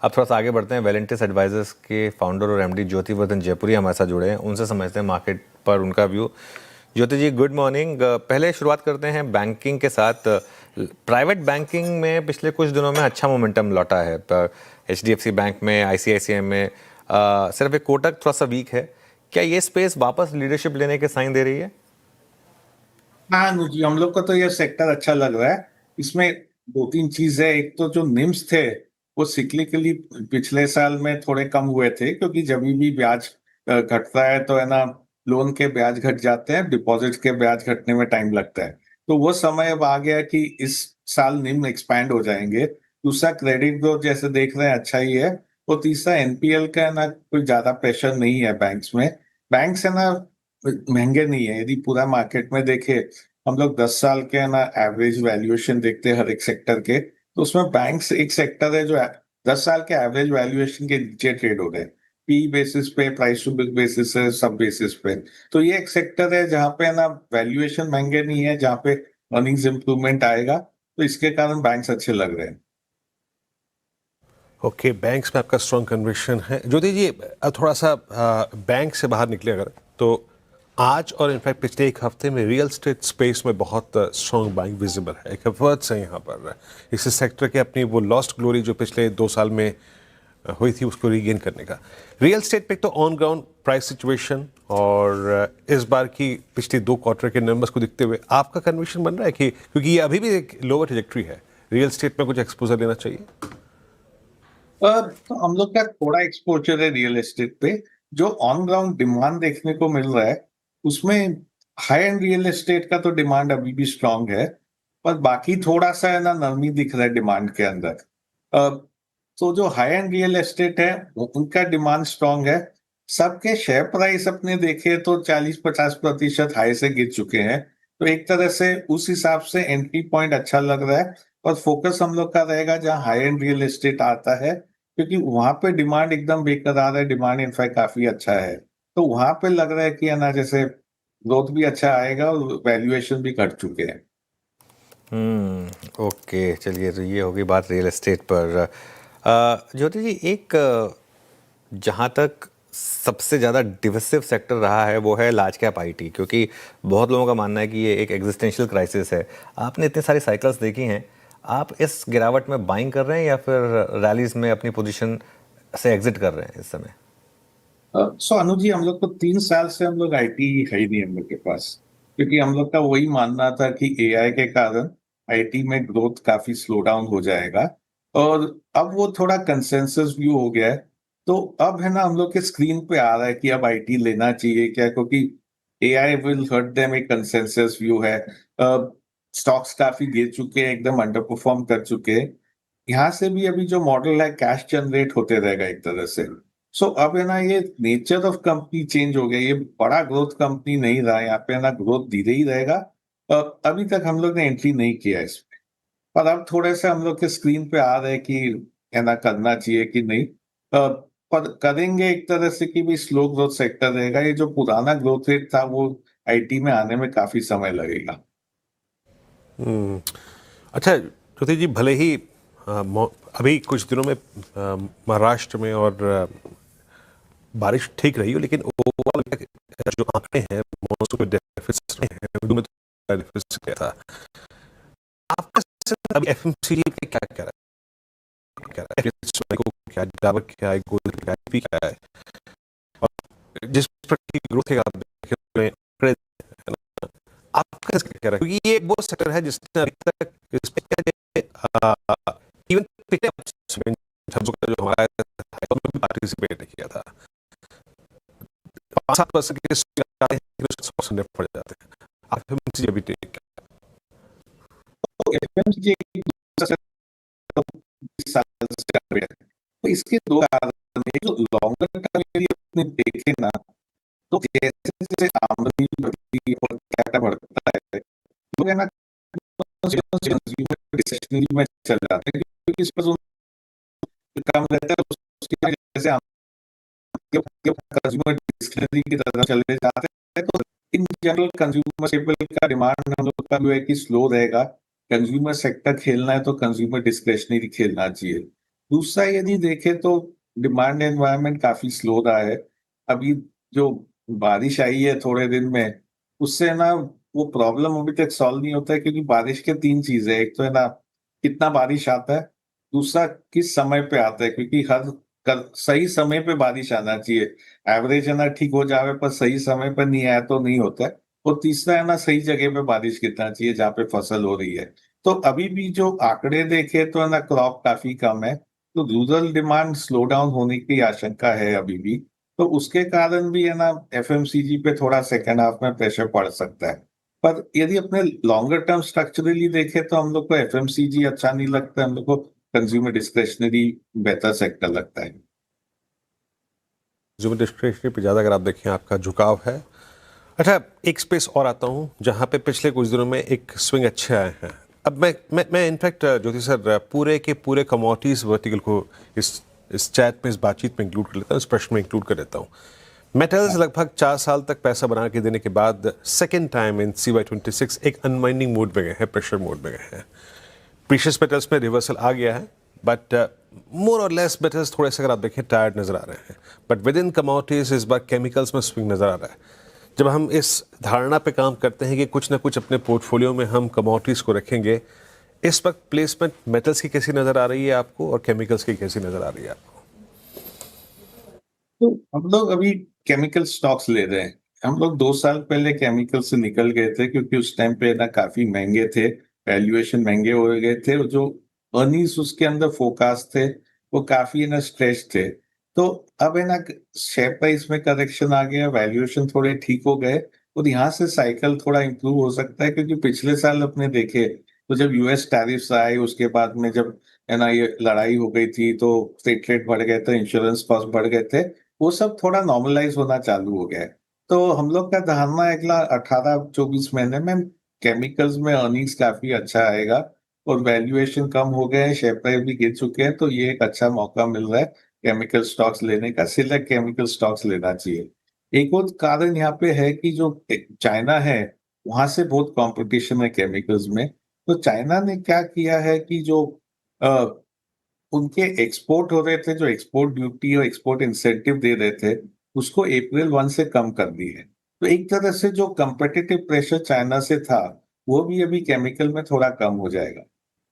अब थोड़ा सा आगे बढ़ते हैं। वेलेंटिस एडवाइजर्स के फाउंडर और एमडी ज्योति वर्धन जयपुरी हमारे साथ जुड़े हैं, उनसे समझते हैं मार्केट पर उनका व्यू। ज्योति जी, गुड मॉर्निंग। पहले शुरुआत करते हैं बैंकिंग के साथ। प्राइवेट बैंकिंग में पिछले कुछ दिनों में अच्छा मोमेंटम लौटा है। एचडीएफसी बैंक में, आईसीआईसीआई में, सिर्फ एक कोटक थोड़ा सा वीक है। क्या ये स्पेस वापस लीडरशिप लेने के साइन दे रही है? हाँ अनुजी, हम लोग को तो ये सेक्टर अच्छा लग रहा है। इसमें दो तीन चीज है। एक तो जो निम्स थे वो सिक्लिकली पिछले साल में थोड़े कम हुए थे, क्योंकि जब भी ब्याज घटता है तो है ना, लोन के ब्याज घट जाते हैं, डिपॉजिट के ब्याज घटने में टाइम लगता है। तो वो समय अब आ गया कि इस साल निम्न एक्सपैंड हो जाएंगे। दूसरा, क्रेडिट ग्रोथ जैसे देख रहे हैं अच्छा ही है। और तीसरा, एनपीएल का है ना, कोई ज्यादा प्रेशर नहीं है बैंक्स में। बैंक्स है ना महंगे नहीं है। यदि पूरा मार्केट में देखे, हम लोग 10 साल के है ना एवरेज वैल्यूएशन देखते हैं हर एक सेक्टर के, तो उसमें बैंक्स एक सेक्टर है जो 10 साल के एवरेज वैल्यूएशन के नीचे ट्रेड हो रहे हैं। पी बेसिस पे, प्राइस टू बुक बेसिस है, सब बेसिस पे। तो ये एक सेक्टर है जहाँ पे है ना वैल्यूएशन महंगे नहीं है, जहाँ पे अर्निंग्स इंप्रूवमेंट आएगा। तो इसके कारण बैंक्स अच्छे लग रहे हैं। ओके, बैंक्स में आपका स्ट्रॉन्ग कन्विक्शन है। ज्योति जी, अब थोड़ा सा बैंक से बाहर निकले अगर, तो आज और इनफैक्ट पिछले एक हफ्ते में रियल स्टेट स्पेस में बहुत स्ट्रॉन्ग बाइंग विजिबल है। एक एफर्ट्स है यहाँ पर इस सेक्टर के अपनी वो लॉस्ट ग्लोरी जो पिछले 2 साल में हुई थी उसको रीगेन करने का। रियल स्टेट पे तो ऑन ग्राउंड प्राइस सिचुएशन और इस बार की पिछले 2 क्वार्टर के नंबर्स को देखते हुए आपका कन्विक्शन बन रहा है कि क्योंकि ये अभी भी एक लोअर ट्रेजेक्ट्री है, रियल स्टेट में कुछ एक्सपोजर लेना चाहिए? तो हम लोग का थोड़ा एक्सपोजर है रियल एस्टेट पे। जो ऑन ग्राउंड डिमांड देखने को मिल रहा है उसमें हाई एंड रियल एस्टेट का तो डिमांड अभी भी स्ट्रांग है। पर बाकी थोड़ा सा है ना नरमी दिख रहा है डिमांड के अंदर। अ, तो जो हाई एंड रियल एस्टेट है उनका डिमांड स्ट्रांग है। सबके शेयर प्राइस अपने देखे तो 40-50% हाई से गिर चुके हैं। तो एक तरह से उस हिसाब से एंट्री पॉइंट अच्छा लग रहा है। और फोकस हम लोग का रहेगा जहाँ हाई एंड रियल एस्टेट आता है, क्योंकि वहां पे डिमांड एकदम बेकरार है। डिमांड इनफैक्ट काफी अच्छा है। तो वहां पे लग रहा है कि है ना जैसे ग्रोथ भी अच्छा आएगा और वैल्यूएशन भी घट चुके हैं। ओके, चलिए, तो ये होगी बात रियल एस्टेट पर। ज्योति जी, एक जहाँ तक सबसे ज़्यादा डिविसिव सेक्टर रहा है वो है लार्ज कैप आईटी, क्योंकि बहुत लोगों का मानना है कि ये एक एग्जिस्टेंशियल क्राइसिस है। आपने इतनी सारी साइकिल्स देखी हैं, आप इस गिरावट में बाइंग कर रहे हैं या फिर रैलीज में अपनी पोजीशन से एग्जिट कर रहे हैं इस समय? सो अनुज जी, हम लोग को 3 साल से हम लोग आईटी है ही नहीं हम लोग के पास। क्योंकि हम लोग का वही मानना था कि एआई के कारण आईटी में ग्रोथ काफी स्लो डाउन हो जाएगा। और अब वो थोड़ा कंसेंसस व्यू हो गया है। तो अब है ना हम लोग के स्क्रीन पे आ रहा है कि अब आईटी लेना चाहिए क्या, क्योंकि एआई विल हर्ट देम, एक कंसेंसस व्यू है। स्टॉक्स काफी गिर चुके हैं, एकदम अंडर परफॉर्म कर चुके हैं। यहाँ से भी अभी जो मॉडल है कैश जनरेट होते रहेगा एक तरह से। सो अब है ना ये नेचर ऑफ कंपनी चेंज हो गया। ये बड़ा ग्रोथ कंपनी नहीं रहा, यहाँ पे है ना ग्रोथ धीरे ही रहेगा। अभी तक हम लोग ने एंट्री नहीं किया इसमें। पर अब थोड़े से हम लोग के स्क्रीन पे आ रहे हैं कि है ना करना चाहिए कि नहीं। पर करेंगे एक तरह से कि भी स्लो ग्रोथ सेक्टर रहेगा। ये जो पुराना ग्रोथ रेट था वो आईटी में आने में काफी समय लगेगा। अच्छा ज्योति जी, भले ही अभी कुछ दिनों में महाराष्ट्र में और बारिश ठीक रही हो, लेकिन ओवरऑल जो आंकड़े हैं मौसम में डेफिसिट रहे हैं, उनमें तो डेफिसिट क्या था आपका? अभी एफएमसीजी पे क्या क्या क्या को क्या डाबर क्या है, गोल्ड क्या है, पी क्या है, और जिस प्रकार की ग्रोथ है आप देख रहे हैं, आंकड़े, है ना? आपका इसका क्या है? क्योंकि ये वो सेक्टर है जिसने अभी तक इवन पिछले जो हमारा में भी पार्टिसिपेट किया था, 5-7% के पड़ जाते हैं। आप एफएमसीजी अभी टेक तो एफएमसीजी 20 साल से कर रहे हैं। तो इसके दो कारण हैं। जो लॉन्गर टर्म यदि अपने देखें ना, तो जैसे जैसे आमदनी बढ़ती है और क्या बढ़ता है, लोग है ना कंज्यूमर डिस्क्रिशनरी में चल जाते हैं, क्योंकि इस पर कम रहता है। उसकी वजह से कंज्यूमर डिस्क्रिशनरी की तरफ चले जाते हैं। तो इन जनरल कंज्यूमर स्टेपल का डिमांड हम लोग का जो है कि स्लो रहेगा। कंज्यूमर सेक्टर खेलना है तो कंज्यूमर डिस्क्रिशनरी खेलना चाहिए। दूसरा यदि देखें तो डिमांड एनवायरनमेंट काफी स्लो रहा है। अभी जो बारिश आई है थोड़े दिन में, उससे ना वो प्रॉब्लम अभी तक सॉल्व नहीं होता है, क्योंकि बारिश के तीन चीजें हैं। एक तो है ना कितना बारिश आता है, दूसरा किस समय पे आता है, क्योंकि सही समय पे बारिश आना चाहिए। एवरेज है ना ठीक हो जावे पर सही समय पर नहीं आया तो नहीं होता है। और तीसरा है ना सही जगह पे बारिश गिरना चाहिए जहाँ पे फसल हो रही है। तो अभी भी जो आंकड़े देखे तो है ना क्रॉप काफी कम है, तो रूरल डिमांड स्लो डाउन होने की आशंका है अभी भी। तो उसके कारण भी है ना एफएमसीजी पे थोड़ा सेकेंड हाफ में प्रेशर पड़ सकता है। पर यदि अपने लॉन्गर टर्म स्ट्रक्चरली देखें तो हम लोग को एफएमसीजी अच्छा नहीं लगता, हम लोग को कंज्यूमर डिस्क्रिशनरी बेहतर सेक्टर लगता है। कंज्यूमर डिस्क्रिशनरी पे ज़्यादा अगर आप देखें आपका झुकाव है। अच्छा, एक स्पेस और आता हूँ जहाँ पे पिछले कुछ दिनों में एक स्विंग अच्छे आए हैं। अब मैं इनफैक्ट ज्योति सर पूरे के पूरे कमोडिटीज वर्टिकल को इस चैट में, इस बातचीत में इंक्लूड कर लेता हूँ, इस प्रश्न में इंक्लूड कर लेता हूँ। मेटल्स लगभग 4 साल तक पैसा बना के देने के बाद सेकेंड टाइम इन CY26 एक अनवाइंडिंग मोड में गए हैं, प्रेशर मोड में गए हैं। प्रीशियस मेटल्स में रिवर्सल आ गया है, बट मोर और लेस मेटल्स थोड़े से अगर आप देखें टायर्ड नजर आ रहे हैं। बट विद इन कमोडिटीज इस बार केमिकल्स में स्विंग नजर आ रहा है। जब हम इस धारणा पे काम करते हैं कि कुछ ना कुछ अपने पोर्टफोलियो में हम कमोडिटीज को रखेंगे, इस वक्त प्लेसमेंट मेटल्स की कैसी नजर आ रही है आपको और केमिकल्स की कैसी नजर आ रही है आपको? तो हम लोग अभी केमिकल स्टॉक्स ले रहे हैं। हम लोग 2 साल पहले केमिकल से निकल गए थे, क्योंकि उस टाइम पे ना काफी महंगे थे, वैल्यूएशन महंगे हो गए थे, और जो अर्निंग्स उसके अंदर फोरकास्ट थे वो काफी ना स्ट्रेच थे। तो अब है ना शेयर प्राइस में करेक्शन आ गया, वैल्यूएशन थोड़े ठीक हो गए, और यहाँ से साइकिल थोड़ा इंप्रूव हो सकता है। क्योंकि पिछले साल अपने देखे तो जब यूएस टैरिफ्स आए, उसके बाद में जब है ना ये लड़ाई हो गई थी, तो फ्रेट रेट बढ़ गए थे, इंश्योरेंस कॉस्ट बढ़ गए थे, वो सब थोड़ा नॉर्मलाइज होना चालू हो गया है। तो हम लोग का धारणा है अगला 18-24 महीने में केमिकल्स में अर्निंग्स काफी अच्छा आएगा, और वैल्यूएशन कम हो गए हैं, शेयर प्राइस भी गिर चुके हैं, तो ये एक अच्छा मौका मिल रहा है केमिकल स्टॉक्स लेने का। सिलेक्ट केमिकल स्टॉक्स लेना चाहिए। एक और कारण यहाँ पे है कि जो चाइना है, वहां से बहुत कंपटीशन है केमिकल्स में। तो चाइना ने क्या किया है कि जो उनके एक्सपोर्ट हो रहे थे, जो एक्सपोर्ट ड्यूटी और एक्सपोर्ट इंसेंटिव दे रहे थे, उसको April 1 से कम कर दी है। तो एक तरह से जो कंपेटिटिव प्रेशर चाइना से था, वो भी अभी केमिकल में थोड़ा कम हो जाएगा।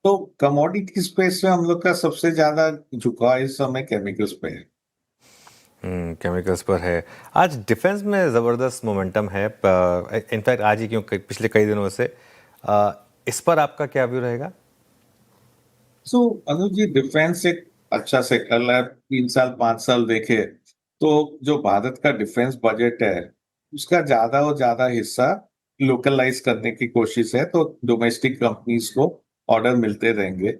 तो कमोडिटी स्पेस में हम लोग का सबसे ज्यादा झुकाव इस समय केमिकल्स पे है। केमिकल्स पर है। आज डिफेंस में ज़बरदस्त मोमेंटम है, इनफैक्ट आज ही क्यों पिछले कई दिनों से। इस पर आपका क्या व्यू रहेगा? सो अनुज जी, डिफेंस एक अच्छा सेक्टर है। 3 साल 5 साल देखे तो जो भारत का डिफेंस बजट है, उसका ज्यादा और ज्यादा हिस्सा लोकलाइज करने की कोशिश है, तो डोमेस्टिक कंपनीज को ऑर्डर मिलते रहेंगे।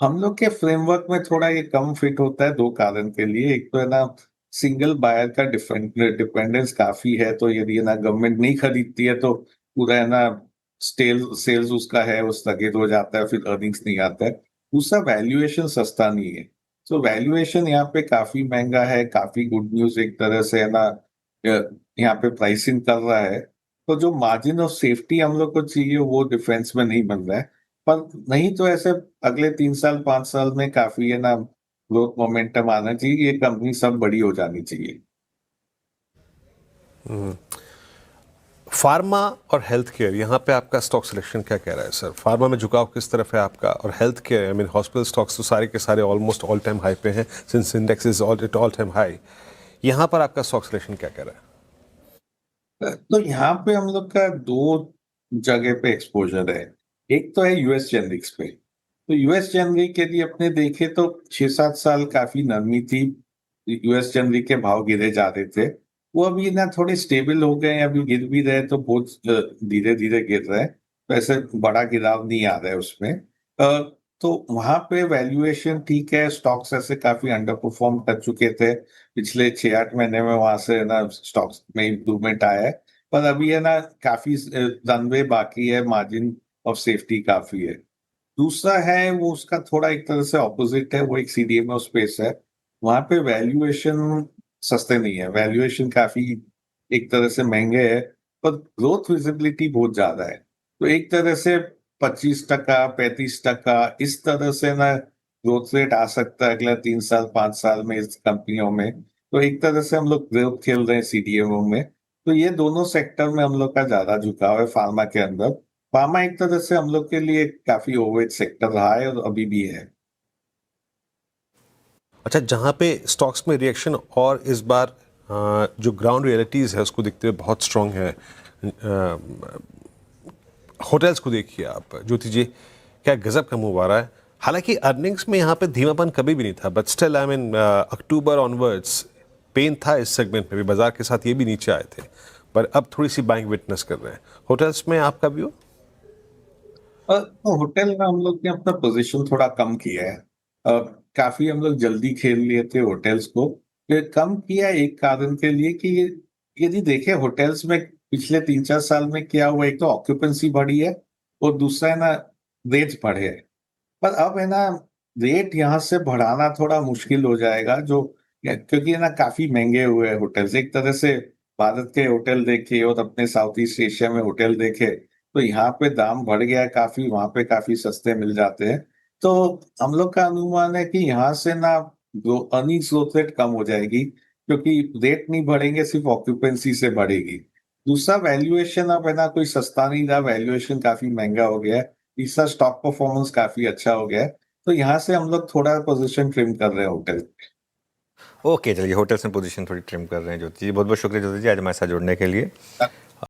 हम लोग के फ्रेमवर्क में थोड़ा ये कम फिट होता है, दो कारण के लिए। एक तो है ना सिंगल बायर का डिपेंडेंस काफी है, तो यदि है ना गवर्नमेंट नहीं खरीदती है तो पूरा है ना सेल्स उसका है वो स्थगित हो जाता है, फिर अर्निंग्स नहीं आता है। दूसरा वैल्यूएशन सस्ता नहीं है। तो वैल्यूएशन यहाँ पे काफी महंगा है। काफी गुड न्यूज एक तरह से है ना, यहाँ पे प्राइसिंग कर रहा है। तो जो मार्जिन ऑफ सेफ्टी हम लोग को चाहिए वो डिफेंस में नहीं मिल रहा है। पर नहीं तो ऐसे अगले 3 साल 5 साल में काफी है ना ग्रोथ मोमेंटम आना चाहिए, ये कंपनी सब बड़ी हो जानी चाहिए। फार्मा और हेल्थ केयर, यहाँ पे आपका स्टॉक सिलेक्शन क्या कह रहा है सर? फार्मा में झुकाव किस तरफ है आपका, और health care I mean hospital stocks तो सारे के सारे ऑलमोस्ट ऑल टाइम हाई पे हैं, since index is all time high. यहाँ पर आपका स्टॉक सिलेक्शन क्या कह रहा है? तो यहाँ पे हम लोग का दो जगह पे एक्सपोजर है। एक तो है यूएस जेनरिक्स पे। तो यूएस जेनरिक के लिए अपने देखे तो 6-7 साल काफी नरमी थी, यूएस जेनरिक के भाव गिरे जा रहे थे। वो अभी ना थोड़े स्टेबल हो गए हैं, अभी गिर भी रहे तो बहुत धीरे धीरे गिर रहे हैं, तो ऐसे बड़ा गिराव नहीं आ रहा है उसमें। तो वहां पे वैल्यूएशन ठीक है, स्टॉक्स ऐसे काफी अंडर परफॉर्म कर चुके थे पिछले 6-8 महीने में, वहां से ना स्टॉक्स में इम्प्रूवमेंट आया है। पर अभी है ना काफी रनवे बाकी है, मार्जिन ऑफ सेफ्टी काफी है। दूसरा है वो उसका थोड़ा एक तरह से ऑपोजिट है, वो एक सीडीएमओ स्पेस है। वहां पे वैल्यूएशन सस्ते नहीं है, वैल्यूएशन काफी एक तरह से महंगे है, पर ग्रोथ विजिबिलिटी बहुत ज्यादा है। तो एक तरह से 25%, 35% इस तरह से ना ग्रोथ रेट आ सकता है अगले 3 साल 5 साल में इस कंपनियों में। तो एक तरह से हम लोग ग्रोथ खेल रहे हैं सीडीएमओ में। तो ये दोनों सेक्टर में हम लोग का ज्यादा झुकाव है फार्मा के अंदर। फार्मा एक तरह से हम लोग के लिए काफी ओवरवेट सेक्टर रहा है और अभी भी है। अच्छा, जहाँ पे स्टॉक्स में रिएक्शन और इस बार जो ग्राउंड रियलिटीज़ है उसको देखते हुए बहुत स्ट्रांग है। होटल्स को देखिए आप ज्योति जी, क्या गजब का मूव आ रहा है। हालांकि अर्निंग्स में यहाँ पे धीमापन कभी भी नहीं था, but still I mean October onwards pain था इस सेगमेंट में भी, बाजार के साथ ये भी नीचे आए थे, पर अब थोड़ी सी बाइंग विटनेस कर रहे हैं। होटल्स में आपका व्यू? तो होटल में हम लोग ने अपना पोजीशन थोड़ा कम किया है। काफी हम लोग जल्दी खेल लिए थे होटल्स को। ये कम किया एक कारण के लिए कि यदि देखें होटल्स में पिछले 3 4 साल में क्या हुआ, एक तो ऑक्यूपेंसी बढ़ी है और दूसरा है ना रेट बढ़े हैं। पर अब है ना रेट यहाँ से बढ़ाना थोड़ा मुश्किल हो जाएगा, जो क्योंकि है ना काफी महंगे हुए हैं होटल्स। एक तरह से भारत के होटल देखे और अपने साउथ ईस्ट एशिया में होटल देखे तो यहाँ पे दाम बढ़ गया है काफी, वहां पे काफी सस्ते मिल जाते हैं। तो हम लोग का अनुमान है कि यहाँ से ना अर्निंग्स ग्रोथ रेट कम हो जाएगी, क्योंकि रेट नहीं बढ़ेंगे, सिर्फ ऑक्यूपेंसी से बढ़ेगी। दूसरा वैल्यूएशन अब है ना कोई सस्ता नहीं रहा, वैल्यूएशन काफी महंगा हो गया है। तीसरा स्टॉक परफॉर्मेंस काफी अच्छा हो गया है। तो यहाँ से हम लोग थोड़ा पोजीशन ट्रिम कर रहे हैं होटल। ओके, चलिए होटल्स में पोजीशन थोड़ी ट्रिम कर रहे हैं ज्योति जी। बहुत बहुत शुक्रिया ज्योति जी आज हमारे साथ जुड़ने के लिए।